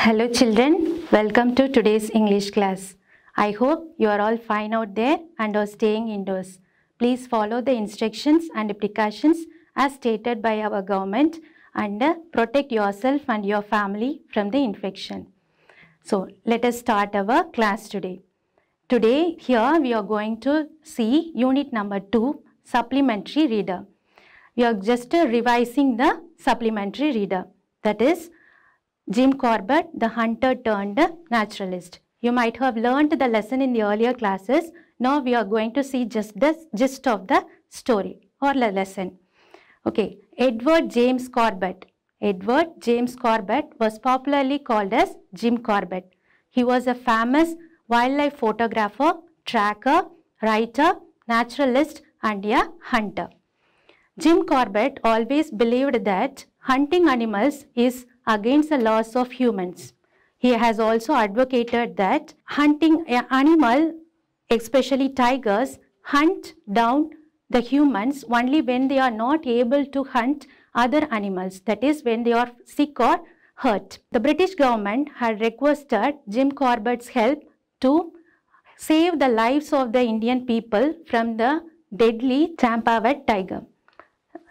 Hello children, welcome to today's English class. I hope you are all fine out there and are staying indoors. Please follow the instructions and precautions as stated by our government and protect yourself and your family from the infection. So let us start our class today. Today here we are going to see unit number 2, supplementary reader. We are just revising the supplementary reader, that is Jim Corbett, the hunter turned naturalist. You might have learned the lesson in the earlier classes. Now we are going to see just the gist of the story or the lesson. Okay, Edward James Corbett. Edward James Corbett was popularly called as Jim Corbett. He was a famous wildlife photographer, tracker, writer, naturalist and a hunter. Jim Corbett always believed that hunting animals is against the laws of humans. He has also advocated that hunting an animal, especially tigers, hunt down the humans only when they are not able to hunt other animals, that is when they are sick or hurt. The British government had requested Jim Corbett's help to save the lives of the Indian people from the deadly Champawat tiger.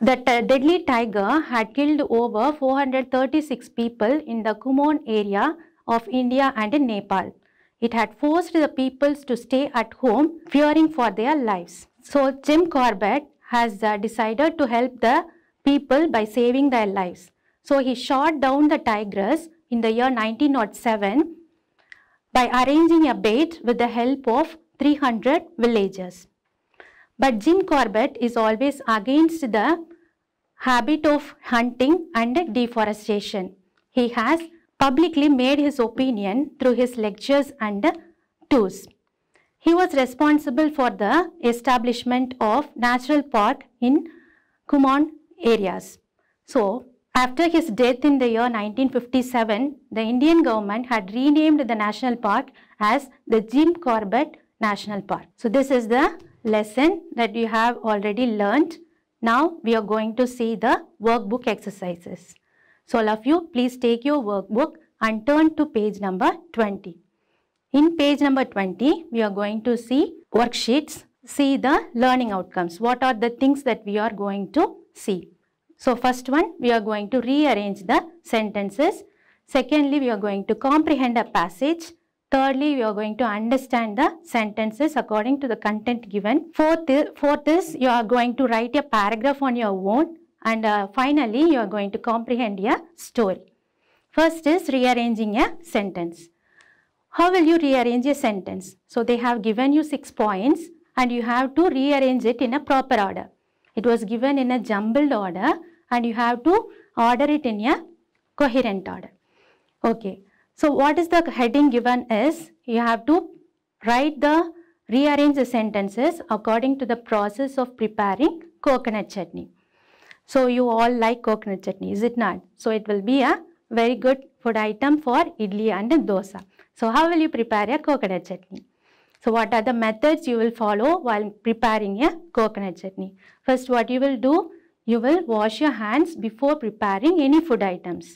The deadly tiger had killed over 436 people in the Kumon area of India and Nepal. It had forced the peoples to stay at home, fearing for their lives. So Jim Corbett has decided to help the people by saving their lives. So he shot down the tigress in the year 1907 by arranging a bait with the help of 300 villagers. But Jim Corbett is always against the habit of hunting and deforestation. He has publicly made his opinion through his lectures and tours. He was responsible for the establishment of National Park in Kumon areas. So, after his death in the year 1957, the Indian government had renamed the national park as the Jim Corbett National Park. So, this is the lesson that you have already learned. Now we are going to see the workbook exercises. So all of you please take your workbook and turn to page number 20. In page number 20 we are going to see worksheets, see the learning outcomes. What are the things that we are going to see? So first one, we are going to rearrange the sentences. Secondly, we are going to comprehend a passage. Thirdly, we are going to understand the sentences according to the content given. Fourth is you are going to write a paragraph on your own. And finally, you are going to comprehend a story. First is rearranging a sentence. How will you rearrange a sentence? So they have given you 6 points and you have to rearrange it in a proper order. It was given in a jumbled order and you have to order it in a coherent order. Okay. So what is the heading given is, you have to rearrange the sentences according to the process of preparing coconut chutney. So you all like coconut chutney, is it not? So it will be a very good food item for idli and dosa. So how will you prepare a coconut chutney? So what are the methods you will follow while preparing a coconut chutney? First, what you will do, you will wash your hands before preparing any food items.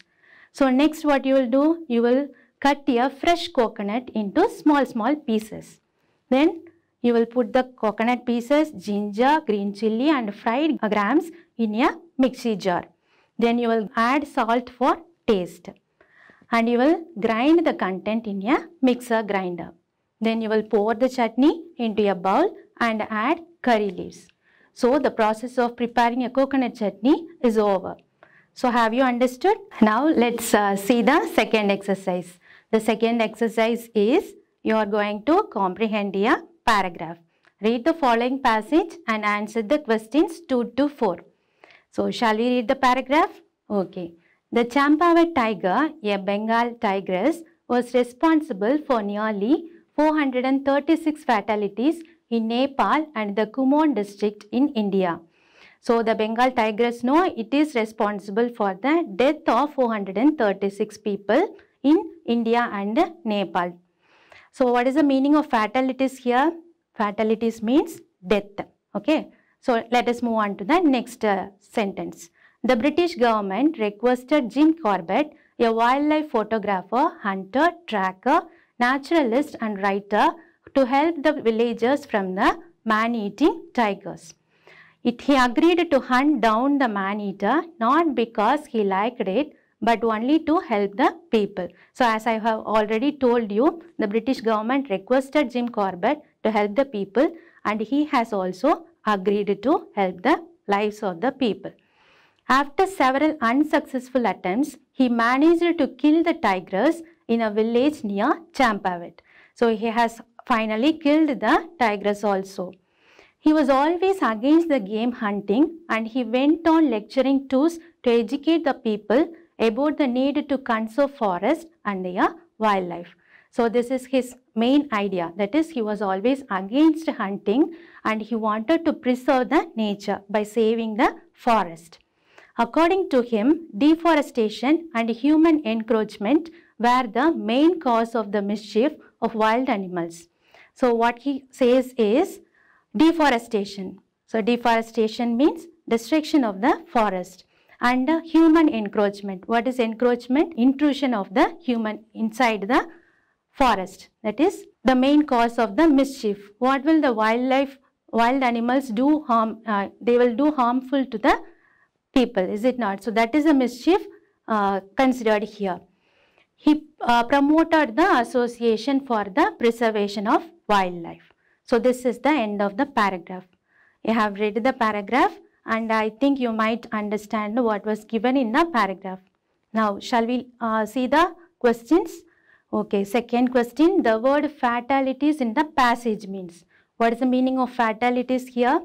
So next what you will do, you will cut a fresh coconut into small pieces. Then you will put the coconut pieces, ginger, green chilli and fried grams in a mixie jar. Then you will add salt for taste. And you will grind the content in a mixer grinder. Then you will pour the chutney into a bowl and add curry leaves. So the process of preparing a coconut chutney is over. So have you understood? Now let's see the second exercise. The second exercise is you are going to comprehend a paragraph. Read the following passage and answer the questions 2 to 4. So shall we read the paragraph? Okay. The Champawat tiger, a Bengal tigress, was responsible for nearly 436 fatalities in Nepal and the Kumon district in India. So the Bengal tigress, it is responsible for the death of 436 people in India and Nepal. So what is the meaning of fatalities here? Fatalities means death. Okay. So let us move on to the next sentence. The British government requested Jim Corbett a wildlife photographer, hunter, tracker, naturalist and writer to help the villagers from the man-eating tigers. He agreed to hunt down the man-eater not because he liked it, but only to help the people. So as I have already told you, the British government requested Jim Corbett to help the people, and he has also agreed to help the lives of the people. After several unsuccessful attempts, he managed to kill the tigress in a village near Champawat. So he has finally killed the tigress also. He was always against the game hunting, and he went on lecturing tours to educate the people about the need to conserve forest and their wildlife. So this is his main idea, that is, he was always against hunting and he wanted to preserve the nature by saving the forest. According to him, deforestation and human encroachment were the main cause of the mischief of wild animals. So what he says is deforestation. So deforestation means destruction of the forest, and human encroachment. What is encroachment? Intrusion of the human inside the forest. That is the main cause of the mischief. What will the wild animals do harm? They will do harmful to the people, is it not? So that is a mischief considered here. He promoted the Association for the Preservation of Wildlife. So this is the end of the paragraph. You have read the paragraph and I think you might understand what was given in the paragraph. Now shall we see the questions? Okay, second question, the word fatalities in the passage means. What is the meaning of fatalities here?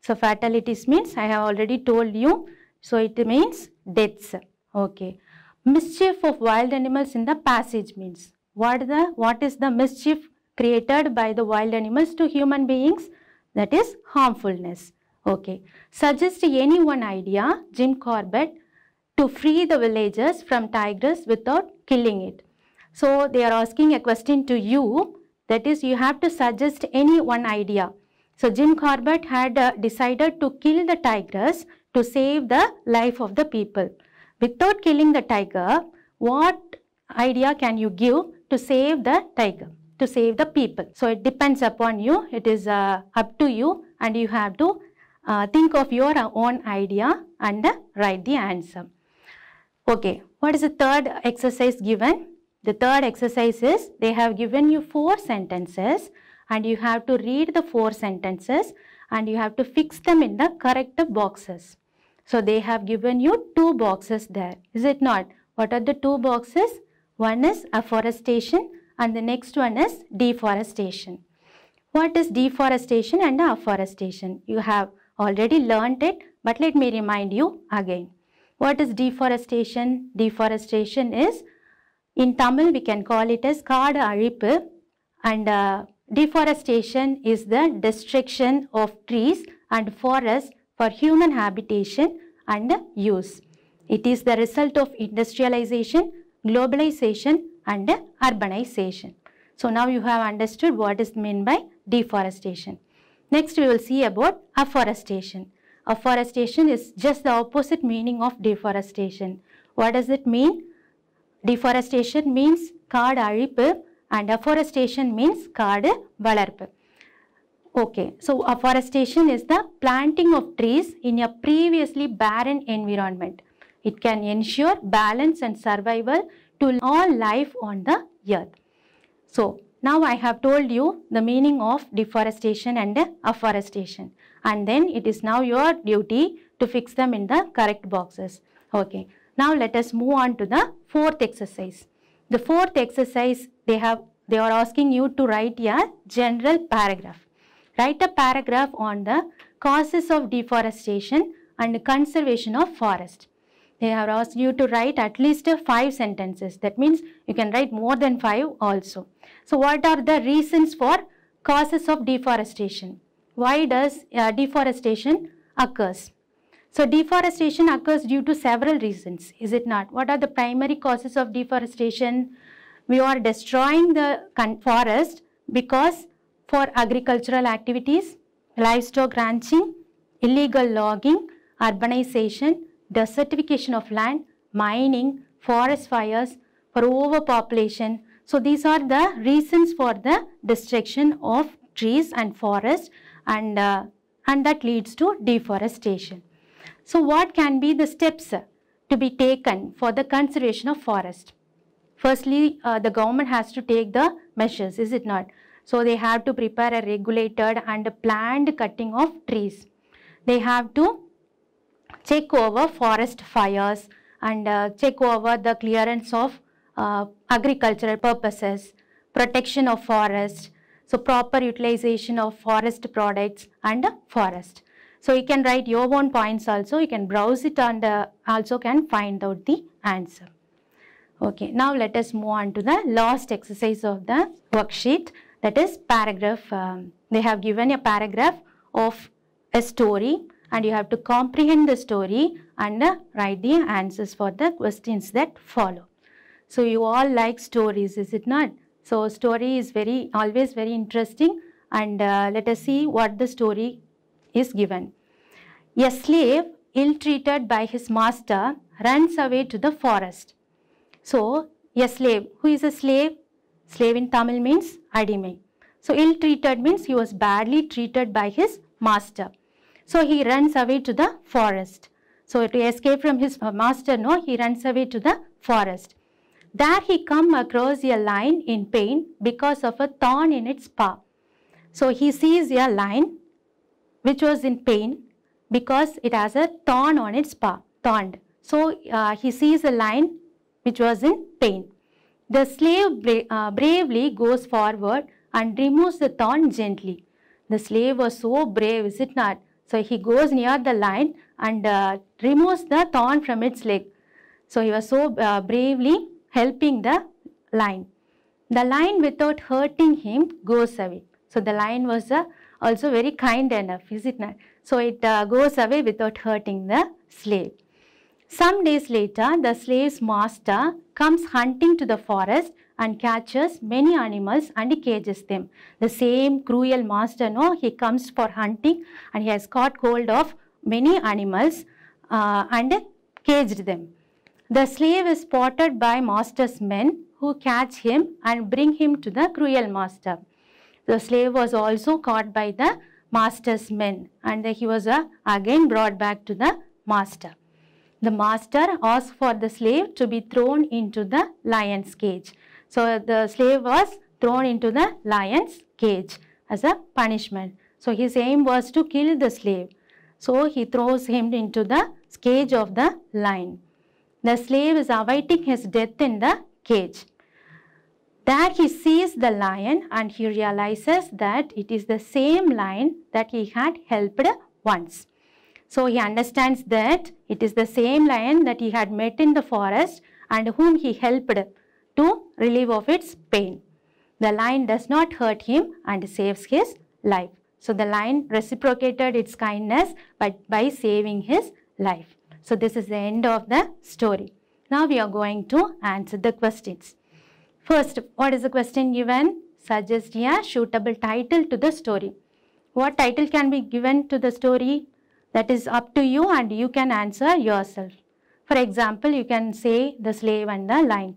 So fatalities means, I have already told you, so it means deaths. Okay. Mischief of wild animals in the passage means. What is the mischief created by the wild animals to human beings? That is harmfulness. Okay. Suggest any one idea, Jim Corbett, to free the villagers from tigers without killing it. So they are asking a question to you, that is, you have to suggest any one idea. So Jim Corbett had decided to kill the tigress to save the life of the people. Without killing the tiger, what idea can you give to save the tiger, to save the people? So it depends upon you. It is up to you, and you have to think of your own idea and write the answer. Okay, what is the third exercise given? The third exercise is, they have given you 4 sentences and you have to read the 4 sentences and you have to fix them in the correct boxes. So they have given you 2 boxes there, is it not? What are the 2 boxes? One is afforestation and the next one is deforestation. What is deforestation and afforestation? You have already learnt it, but let me remind you again. What is deforestation? Deforestation is, in Tamil we can call it as kaadu azhippu, and deforestation is the destruction of trees and forests for human habitation and use. It is the result of industrialization, globalization and urbanization. So now you have understood what is meant by deforestation. Next we will see about afforestation. Afforestation is just the opposite meaning of deforestation. What does it mean? Deforestation means kaadu azhippu and afforestation means kaadu valarppu. Okay, so afforestation is the planting of trees in a previously barren environment. It can ensure balance and survival to all life on the earth. So now I have told you the meaning of deforestation and afforestation, and then it is now your duty to fix them in the correct boxes. Okay, now let us move on to the 4th exercise. The 4th exercise, they are asking you to write a general paragraph. Write a paragraph on the causes of deforestation and conservation of forest. They have asked you to write at least 5 sentences. That means you can write more than 5 also. So what are the reasons for causes of deforestation? Why does deforestation occurs? So deforestation occurs due to several reasons, is it not? What are the primary causes of deforestation? We are destroying the forest because for agricultural activities, livestock ranching, illegal logging, urbanization, desertification of land, mining, forest fires, for overpopulation. So these are the reasons for the destruction of trees and forests, and that leads to deforestation. So what can be the steps to be taken for the conservation of forest? Firstly, the government has to take the measures, is it not? So they have to prepare a regulated and planned cutting of trees. They have to check over forest fires and check over the clearance of agricultural purposes, protection of forest, so proper utilization of forest products and forest. So you can write your own points also, you can browse it and also can find out the answer. Okay, now let us move on to the last exercise of the worksheet, that is paragraph. They have given a paragraph of a story and you have to comprehend the story and write the answers for the questions that follow. So you all like stories, is it not? So story is always very interesting, and let us see what the story is given. A slave, ill-treated by his master, runs away to the forest. So a slave, who is a slave? Slave in Tamil means adimai. So ill-treated means he was badly treated by his master. So he runs away to the forest. So to escape from his master, he runs away to the forest. There he comes across a lion in pain because of a thorn in its paw. So he sees a lion which was in pain because it has a thorn on its paw, thorned. So he sees a lion which was in pain. The slave bravely goes forward and removes the thorn gently. The slave was so brave, is it not? So he goes near the lion and removes the thorn from its leg. So he was so bravely helping the lion. The lion, without hurting him, goes away. So the lion was also very kind enough, is it not? So it goes away without hurting the slave. Some days later, the slave's master comes hunting to the forest and catches many animals and cages them. The same cruel master, he comes for hunting and he has caught hold of many animals and caged them. The slave is spotted by master's men who catch him and bring him to the cruel master. The slave was also caught by the master's men and he was again brought back to the master. The master asked for the slave to be thrown into the lion's cage. So the slave was thrown into the lion's cage as a punishment. So his aim was to kill the slave. So he throws him into the cage of the lion. The slave is awaiting his death in the cage. There he sees the lion and he realizes that it is the same lion that he had helped once. So he understands that it is the same lion that he had met in the forest and whom he helped to relieve of its pain. The lion does not hurt him and saves his life. So the lion reciprocated its kindness by saving his life. So this is the end of the story. Now we are going to answer the questions. First, what is the question given? Suggest a suitable title to the story. What title can be given to the story? That is up to you and you can answer yourself. For example, you can say The Slave and the Lion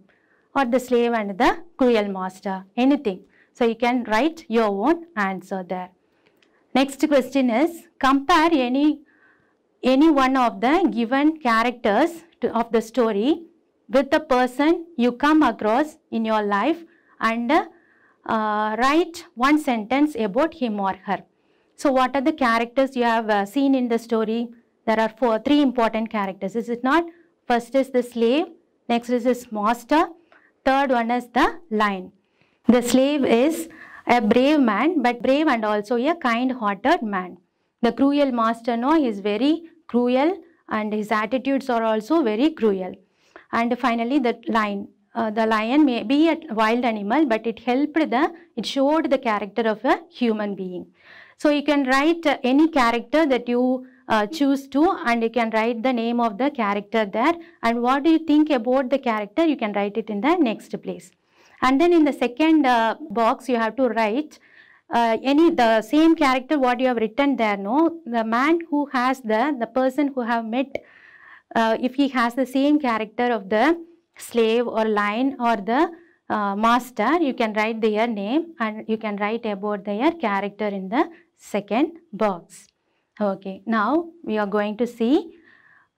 or The Slave and the Cruel Master, anything. So you can write your own answer there. Next question is, compare any one of the given characters of the story with the person you come across in your life and write one sentence about him or her. So what are the characters you have seen in the story? There are three important characters, is it not? First is the slave, next is his master, third one is the lion. The slave is a brave man, but brave and also a kind-hearted man. The cruel master, he is very cruel and his attitudes are also very cruel. And finally the lion. The lion may be a wild animal, but it showed the character of a human being. So you can write any character that you choose to, and you can write the name of the character there, and what do you think about the character, you can write it in the next place. And then in the second box you have to write the same character what you have written there, the man who has the person who have met, if he has the same character of the slave or lion or the master, you can write their name and you can write about their character in the second box. Okay, now we are going to see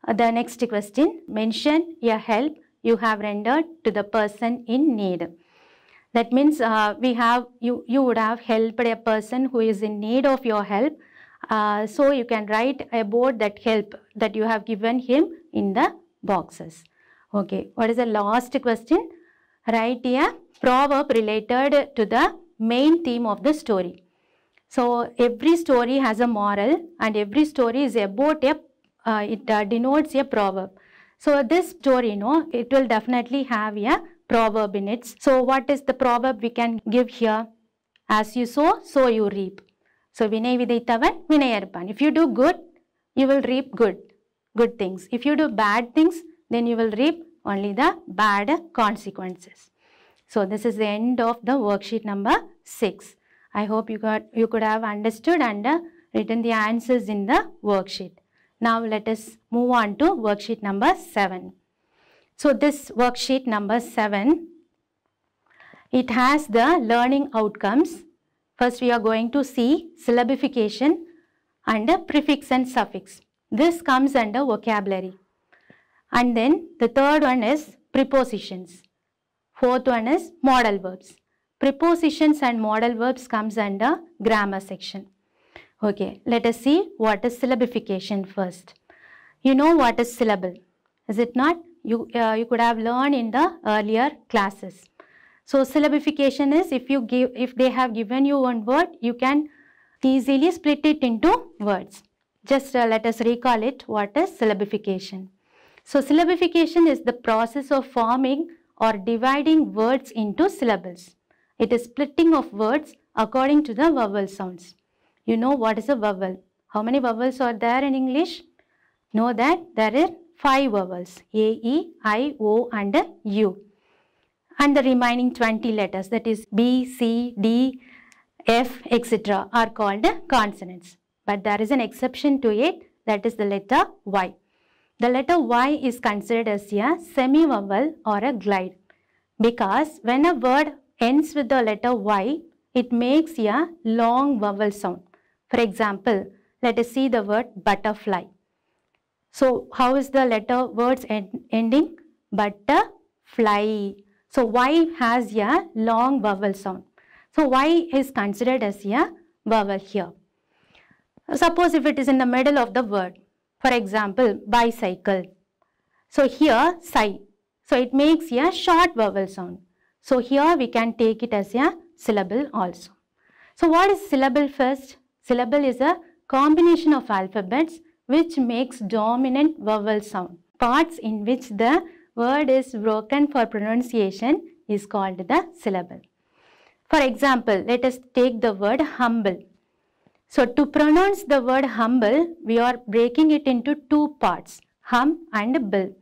the next question. Mention a help you have rendered to the person in need. That means you would have helped a person who is in need of your help. So you can write about that help that you have given him in the boxes. Okay, what is the last question? Write a proverb related to the main theme of the story. So every story has a moral and every story is about it denotes a proverb. So this story, it will definitely have a proverb in it. So what is the proverb we can give here? As you sow, so you reap. So Vinay Vidaitavan, Vinayarpan. If you do good, you will reap good things. If you do bad things, then you will reap only the bad consequences. So this is the end of the worksheet number 6. I hope you could have understood and written the answers in the worksheet. Now let us move on to worksheet number 7. So this worksheet number 7, it has the learning outcomes. First we are going to see syllabification under prefix and suffix. This comes under vocabulary. And then the third one is prepositions. Fourth one is modal verbs. Prepositions and modal verbs comes under grammar section. Okay, let us see what is syllabification first. You know what is syllable, is it not? You could have learned in the earlier classes. So syllabification is if they have given you one word, you can easily split it into words. Just let us recall it. What is syllabification? So syllabification is the process of forming or dividing words into syllables. It is splitting of words according to the vowel sounds. You know what is a vowel? How many vowels are there in English? Know that there are 5 vowels. A, E, I, O and U. And the remaining 20 letters, that is B, C, D, F, etc. are called consonants. But there is an exception to it, that is the letter Y. The letter Y is considered as a semi-vowel or a glide. Because when a word ends with the letter Y, it makes a long vowel sound. For example, let us see the word butterfly. So how is the words ending? Butterfly. So Y has a long vowel sound. So Y is considered as a vowel here. Suppose if it is in the middle of the word. For example, bicycle. So here, psi. So it makes a short vowel sound. So here we can take it as a syllable also. So what is syllable first? Syllable is a combination of alphabets which makes dominant vowel sound. Parts in which the word is broken for pronunciation is called the syllable. For example, let us take the word humble. So to pronounce the word humble, we are breaking it into 2 parts, hum and bill.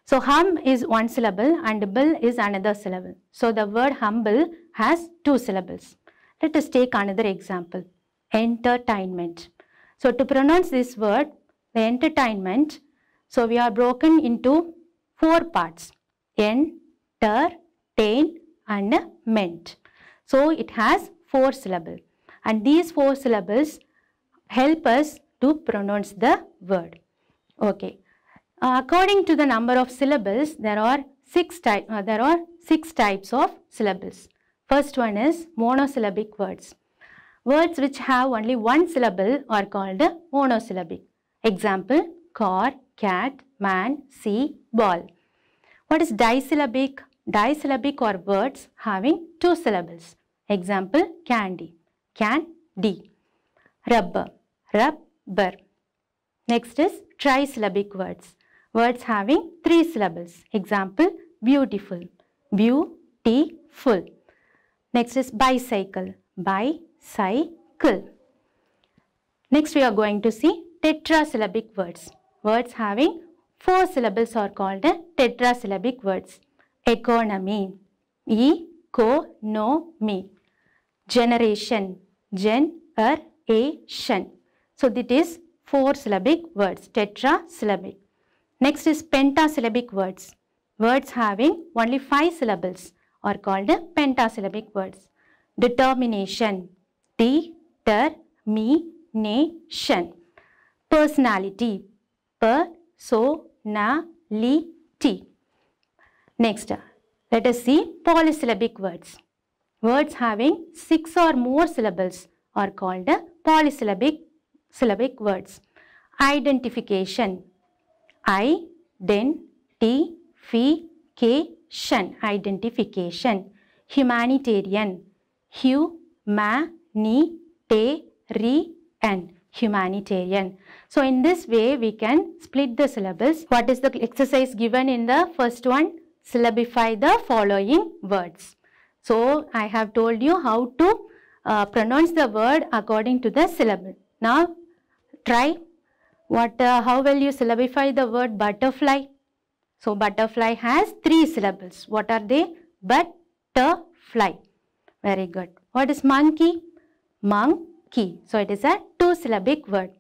So hum is 1 syllable and bill is another syllable. So the word humble has 2 syllables. Let us take another example, entertainment. So to pronounce this word, the entertainment, so we are broken into 4 parts, en, ter, tain and ment. So it has 4 syllables. And these 4 syllables help us to pronounce the word. Okay. According to the number of syllables, there are 6 types of syllables. First one is monosyllabic words. Words which have only 1 syllable are called monosyllabic. Example, car, cat, man, sea, ball. What is disyllabic? Disyllabic are words having 2 syllables. Example, candy. Can-D. Rubber. Rub-bur. Next is trisyllabic words. Words having 3 syllables. Example, beautiful. Beau-ti-ful. Next is bicycle. Bi-cy-cle. Next we are going to see tetrasyllabic words. Words having 4 syllables are called tetrasyllabic words. Economy. E-co-no-me. Generation. Gen-er-a-tion. So that is 4 syllabic words, tetrasyllabic. Next is pentasyllabic words. Words having only 5 syllables are called pentasyllabic words. Determination, determination. Personality, personality. Next, let us see polysyllabic words. Words having 6 or more syllables are called polysyllabic words. Identification, identification. Humanitarian, humanitarian. So in this way we can split the syllables. What is the exercise given in the first one? Syllabify the following words. So I have told you how to pronounce the word according to the syllable. Now try. How will you syllabify the word butterfly? So butterfly has 3 syllables. What are they? Butterfly. Very good. What is monkey? Monkey. So it is a 2-syllabic word.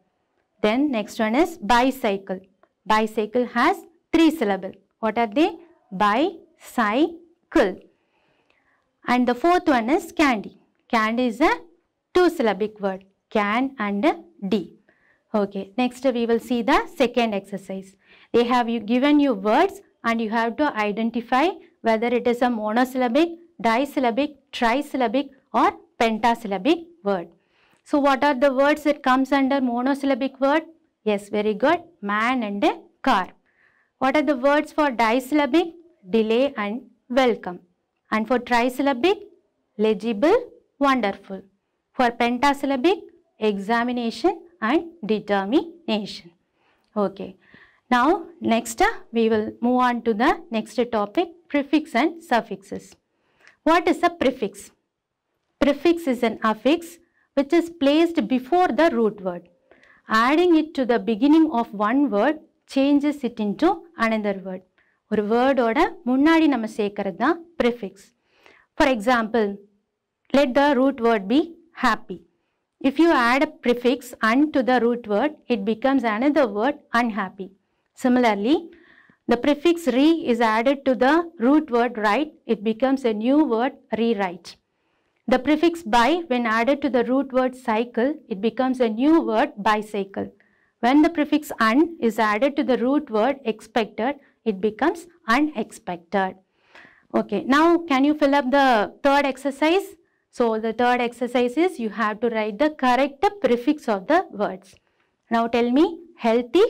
Then next one is bicycle. Bicycle has 3 syllables. What are they? Bicycle. And the fourth one is candy. Candy is a 2-syllabic word. Can and D. Okay, next we will see the second exercise. They have given you words and you have to identify whether it is a monosyllabic, disyllabic, trisyllabic or pentasyllabic word. So what are the words that comes under monosyllabic word? Yes, very good. Man and car. What are the words for disyllabic? Delay and welcome. And for trisyllabic, legible, wonderful. For pentasyllabic, examination and determination. Okay. Now next we will move on to the next topic, prefix and suffixes. What is a prefix? Prefix is an affix which is placed before the root word. Adding it to the beginning of one word changes it into another word. ஒரு வேர்டோட முன்னாடி நம்ம சேர்க்கிறது தான் prefix. For example, let the root word be happy. If you add a prefix un to the root word, it becomes another word unhappy. Similarly, the prefix re is added to the root word write, it becomes a new word rewrite. The prefix by, when added to the root word cycle, it becomes a new word bicycle. When the prefix un is added to the root word expected, it becomes unexpected. Okay, now can you fill up the third exercise? So the third exercise is you have to write the correct prefix of the words. Now tell me, healthy,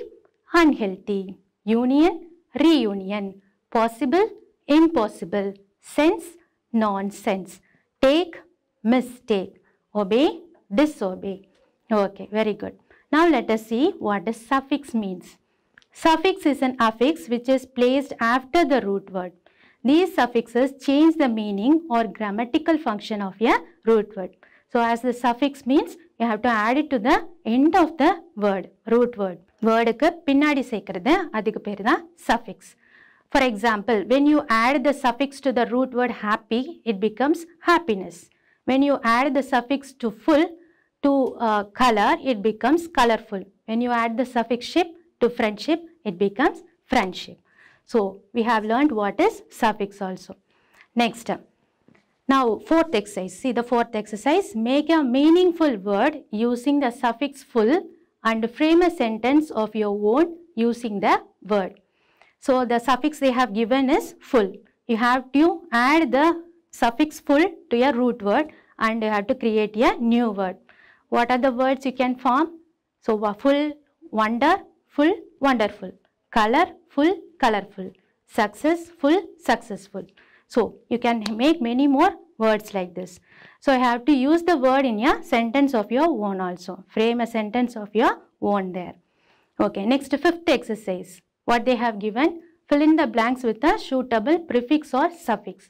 unhealthy, union, reunion, possible, impossible, sense, nonsense, take, mistake, obey, disobey. Okay, very good. Now let us see what a suffix means. Suffix is an affix which is placed after the root word. These suffixes change the meaning or grammatical function of a root word. So as the suffix means, you have to add it to the end of the word, root word. Wordukku pinnadi sekkradhu adukku peru da suffix. For example, when you add the suffix to the root word happy, it becomes happiness. When you add the suffix to full to color, it becomes colorful. When you add the suffix ship to friendship, it becomes friendship. So we have learned what is suffix also. Next, now fourth exercise. See the fourth exercise. Make a meaningful word using the suffix full and frame a sentence of your own using the word. So the suffix they have given is full. You have to add the suffix full to your root word and you have to create a new word. What are the words you can form? So full, wonder, full, wonderful. Color, full, colorful. Success, full, successful. So you can make many more words like this. So you have to use the word in a sentence of your own also. Frame a sentence of your own there. Okay, next fifth exercise. What they have given? Fill in the blanks with a suitable prefix or suffix.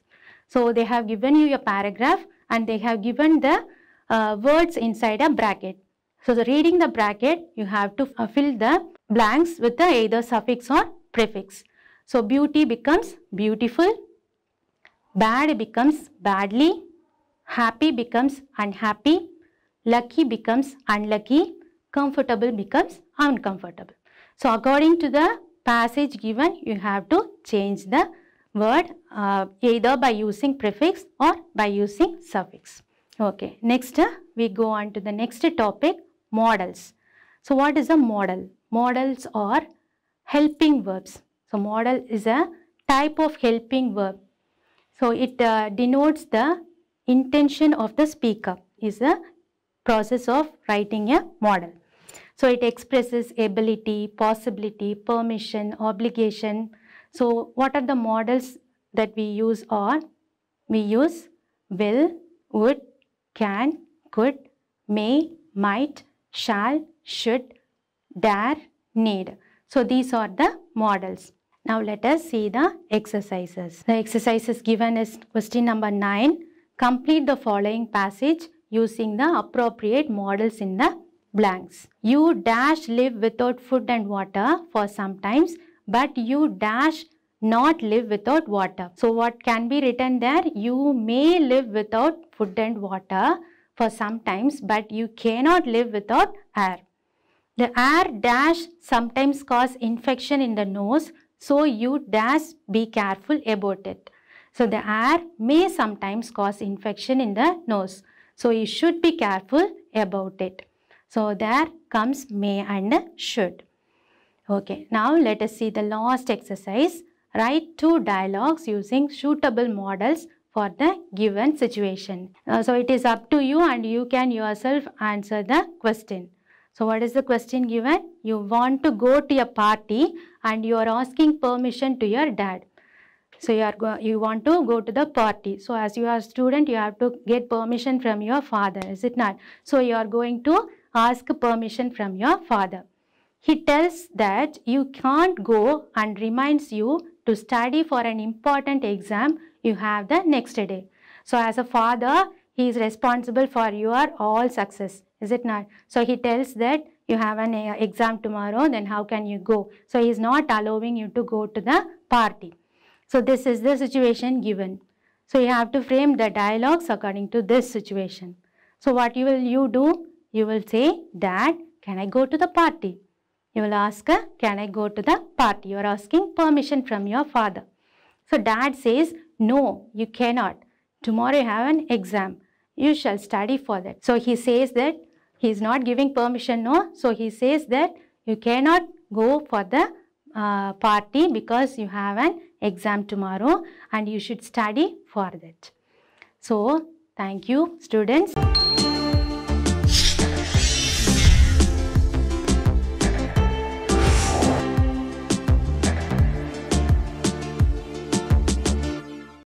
So they have given you a paragraph and they have given the words inside a bracket. So reading the bracket, you have to fill the blanks with the either suffix or prefix. So beauty becomes beautiful, bad becomes badly, happy becomes unhappy, lucky becomes unlucky, comfortable becomes uncomfortable. So according to the passage given, you have to change the word either by using prefix or by using suffix. Okay, next we go on to the next topic, modals. So what is a modal? Modals are helping verbs. So modal is a type of helping verb. So it denotes the intention of the speaker, is a process of writing a modal. So it expresses ability, possibility, permission, obligation. So what are the modals that we use are? We use will, would, can, could, may, might, shall, should, dare, need. So these are the modals. Now let us see the exercises. The exercises given is question number 9. Complete the following passage using the appropriate modals in the blanks. You dash live without food and water for some times, but you dash not live without water. So what can be written there? You may live without food and water for some times, but you cannot live without air. The air dash sometimes cause infection in the nose, so you dash be careful about it. So the air may sometimes cause infection in the nose, so you should be careful about it. So there comes may and should. Okay, now let us see the last exercise. Write 2 dialogues using suitable modals for the given situation. So it is up to you and you can yourself answer the question. So what is the question given? You want to go to a party and you are asking permission to your dad. So you want to go to the party. So as you are a student, you have to get permission from your father, is it not? So you are going to ask permission from your father. He tells that you can't go and reminds you to study for an important exam you have the next day. So as a father, he is responsible for your all success, is it not? So he tells that you have an exam tomorrow, then how can you go? So he is not allowing you to go to the party. So this is the situation given. So you have to frame the dialogues according to this situation. So what you will do? You will say, Dad, can I go to the party? You will ask, can I go to the party? You are asking permission from your father. So dad says, no, you cannot. Tomorrow you have an exam. You shall study for that. So he says that he is not giving permission, no. So he says that you cannot go for the party because you have an exam tomorrow and you should study for that. So thank you, students.